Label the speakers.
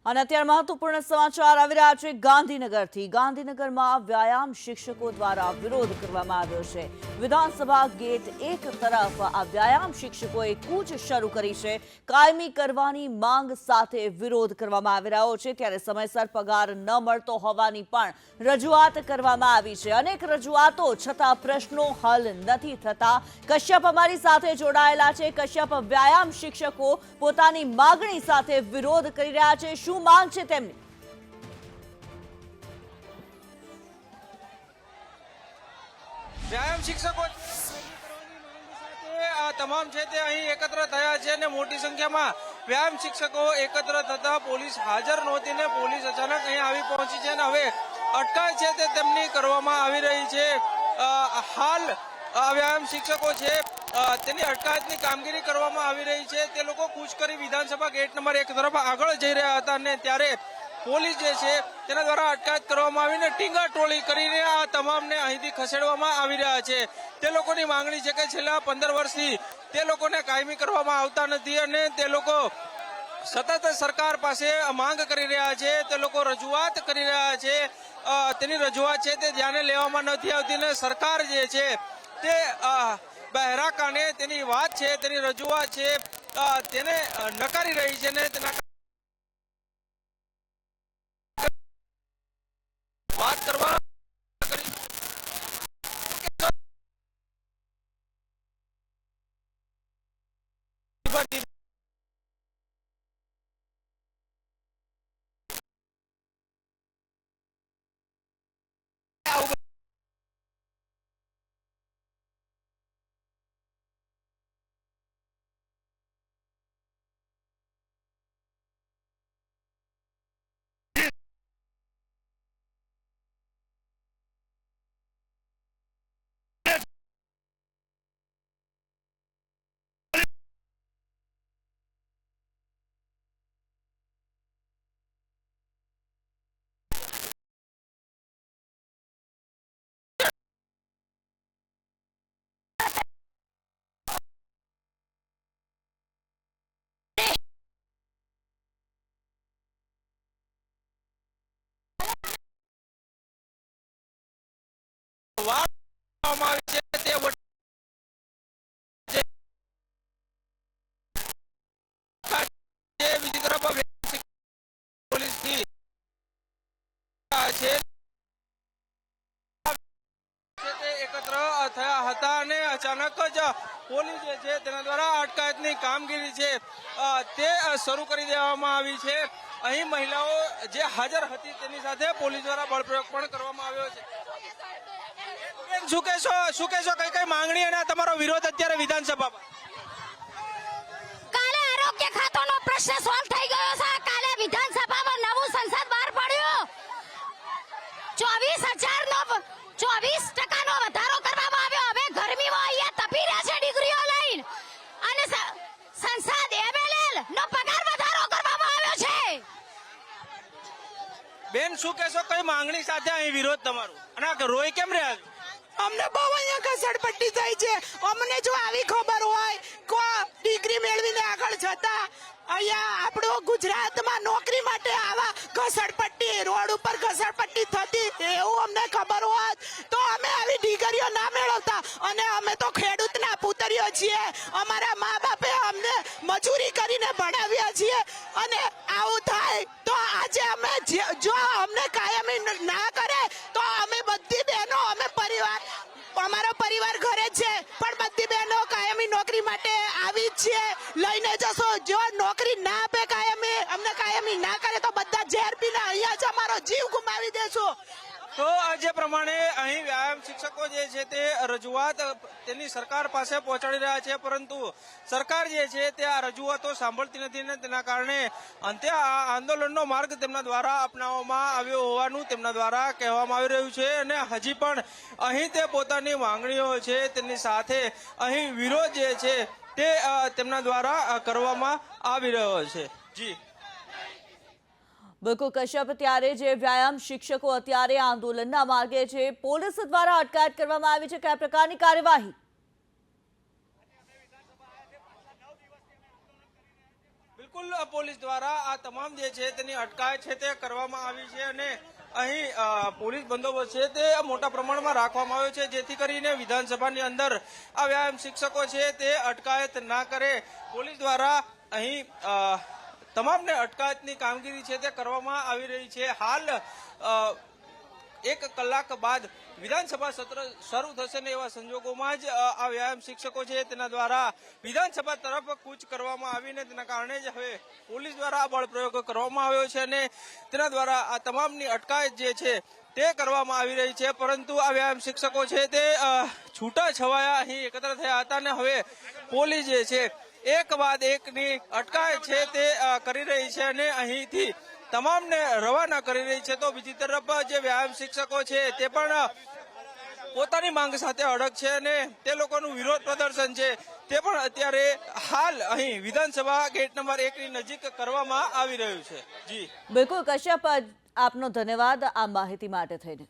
Speaker 1: અને અત્યારે મહત્વપૂર્ણ સમાચાર આવી રહ્યા છે ગાંધીનગરથી। ગાંધીનગરમાં વ્યાયામ શિક્ષકો દ્વારા વિરોધ કરવામાં આવ્યો છે। વિધાનસભા ગેટ એક તરફ આ વ્યાયામ શિક્ષકોએ કૂચ શરૂ કરી છે। કાયમી કરવાની માંગ સાથે વિરોધ કરવામાં આવી રહ્યો છે, ત્યારે સમયસર પગાર ન મળતો હોવાની પણ રજૂઆત કરવામાં આવી છે। અનેક રજૂઆતો છતાં પ્રશ્નો હલ નથી થતા। કશ્યપ અમારી સાથે જોડાયેલા છે। કશ્યપ, વ્યાયામ શિક્ષકો પોતાની માગણી સાથે વિરોધ કરી રહ્યા છે, શું માંગ છે તેમની?
Speaker 2: વ્યાયામ શિક્ષકો આ તમામ છે તે અહીં એકત્ર થયા છે અને મોટી સંખ્યામાં વ્યાયામ શિક્ષકો એકત્ર થતા પોલીસ હાજર નહોતી ને પોલીસ અચાનક અહીં આવી પહોંચી છે અને હવે અટકાયત છે તે તેમની કરવામાં આવી રહી છે। હાલ વ્યાયામ શિક્ષકો છે તેની અટકાયતની કામગીરી કરવામાં આવી રહી છે। તે લોકો કૂચ કરી વિધાનસભા ગેટ નંબર 1 તરફ આગળ જઈ રહ્યા હતા અને ત્યારે પોલીસ જે છે તેના દ્વારા અટકાયત કરવામાં આવીને ટીંગાટોળી કરીને આ તમામને અહીંથી ખસેડવામાં આવી રહ્યા છે। તે લોકોની માંગણી છે કે છેલ્લા 15 વર્ષથી તે લોકોને કાયમી કરવામાં આવતા નથી અને તે લોકો સતત સરકાર પાસે માંગ કરી રહ્યા છે। તે લોકો રજૂઆત કરી રહ્યા છે, તેની રજૂઆત છે તે ધ્યાને લેવામાં નથી આવતી અને સરકાર જે છે તે બહેરા કાને તેની વાત છે, તેની રજૂઆત છે તેને નકારી રહી છે ને તેના વાત કરવા આવી છે તે બીજી તરફ પોલીસની છે એકત્ર થયા હતા અને અચાનક જ પોલીસ જે છે તેના દ્વારા અટકાયતની કામગીરી છે તે શરૂ કરી દેવામાં આવી છે। અહીં મહિલાઓ જે હાજર હતી તેની સાથે પોલીસ દ્વારા બળપ્રયોગ પણ કરવામાં આવ્યો છે। શું કહેશો કઈ કઈ માંગણી અને તમારો વિરોધ અત્યારે વિધાનસભામાં?
Speaker 3: કાલે આરોગ્ય ખાતાનો પ્રશ્ન સોલ્વ થઈ ગયો છે। કાલે વિધાનસભામાં નવું સંસદ બહાર પડ્યું, 24% નો વધારો કરવામાં આવ્યો। હવે ગરમીમાં અહીંયા તપી રહ્યા છે ડિગ્રીઓ લઈને અને સંસદ એમએલએલ નો પગાર વધારો કરવામાં આવ્યો છે।
Speaker 2: બેન, શું કહેશો કઈ માંગણી સાથે અહીં વિરોધ તમારો અને રોઈ કેમ રહ્યા છો?
Speaker 4: અમને બહુ અહીંયા ઘસડપટ્ટી થઈ છે। અમને જો આવી ખબર હોય કે ડિગ્રી મેળવીને આગળ જતા અહીંયા આપણું ગુજરાતમાં નોકરી માટે આવા ઘસડપટ્ટી રોડ ઉપર ઘસડપટ્ટી થતી એવું અમને ખબર હોત તો અમે આવી ડિગ્રીઓ ના મેળવતા। અને અમે તો ખેડૂતના પુત્રીઓ છીએ, અમારા મા બાપે અમને મજૂરી કરીને ભણાવ્યા છીએ અને આવું થાય તો આજે અમે જો અમને કાયમી ના કરે તો અમે બધી બહેનો અમે અમારો પરિવાર ઘરે છે પણ બધી બહેનો કાયમી નોકરી માટે આવી જ છે, લઈને જશો। જો નોકરી ના આપે કાયમી, અમને કાયમી ના કરે તો બધા ઝેર પીને અહીંયા જ અમારો જીવ ગુમાવી દેશું।
Speaker 2: તો જે પ્રમાણે અહીં વ્યાયામ શિક્ષકો જે છે તે રજૂઆત તેની સરકાર પાસે પહોંચાડી રહ્યા છે, પરંતુ સરકાર જે છે તે આ રજૂઆતો સાંભળતી નથી ને તેના કારણે અંતે આ આંદોલનનો માર્ગ તેમના દ્વારા અપનાવવામાં આવ્યો હોવાનું તેમના દ્વારા કહેવામાં આવી રહ્યું છે અને હજી પણ અહીં તે પોતાની માંગણીઓ છે તેની સાથે અહીં વિરોધ જે છે તે તેમના દ્વારા કરવામાં આવી રહ્યો છે। જી
Speaker 1: બિલકુલ કશ્યપ, ત્યારે જે વ્યાયામ શિક્ષકો અત્યારે આંદોલનના માર્ગે છે, પોલીસ દ્વારા અટકાયત કરવામાં આવી છે, કયા પ્રકારની કાર્યવાહી?
Speaker 2: બિલકુલ પોલીસ દ્વારા આ તમામ જે છે તેની અટકાયત છે તે કરવામાં આવી છે અને અહીં પોલીસ બંદોબસ્ત છે તે મોટા પ્રમાણમાં રાખવામાં આવ્યો છે જેથી કરીને વિધાનસભાની અંદર આ વ્યાયામ શિક્ષકો છે તે અટકાયત ના કરે. પોલીસ દ્વારા અહીં તમામને અટકાયતની કામગીરી છે તે કરવામાં આવી રહી છે. હાલ 1 કલાક બાદ વિધાનસભા સત્ર શરૂ થશે ને એવા સંજોગોમાં જ આ વ્યાયામ શિક્ષકો છે તેના દ્વારા વિધાનસભા તરફ કૂચ કરવામાં આવીને તેના કારણે જ હવે પોલીસ દ્વારા આ બળ પ્રયોગ કરવામાં આવ્યો છે અને તેના દ્વારા આ તમામની અટકાયત જે છે તે કરવામાં આવી રહી છે. પરંતુ આ વ્યાયામ શિક્ષકો છે તે છૂટા છવાયા અહીં એકત્ર થયા હતા અને હવે પોલીસ જે છે એક બાદ એકની અટકાયત છે તે કરી રહી છે અને અહીંથી તમામને રવાના કરી રહી છે. તો બીજી તરફ જે વ્યાયામ શિક્ષકો છે તે પણ પોતાની માંગ સાથે અડગ છે અને તે લોકોનું વિરોધ પ્રદર્શન છે તે પણ અત્યારે હાલ અહીં વિધાનસભા ગેટ નંબર 1 ની નજીક કરવામાં આવી રહ્યું છે. જી
Speaker 1: બિલકુલ કશ્યપ, આપનો ધન્યવાદ આ માહિતી માટે થઈને.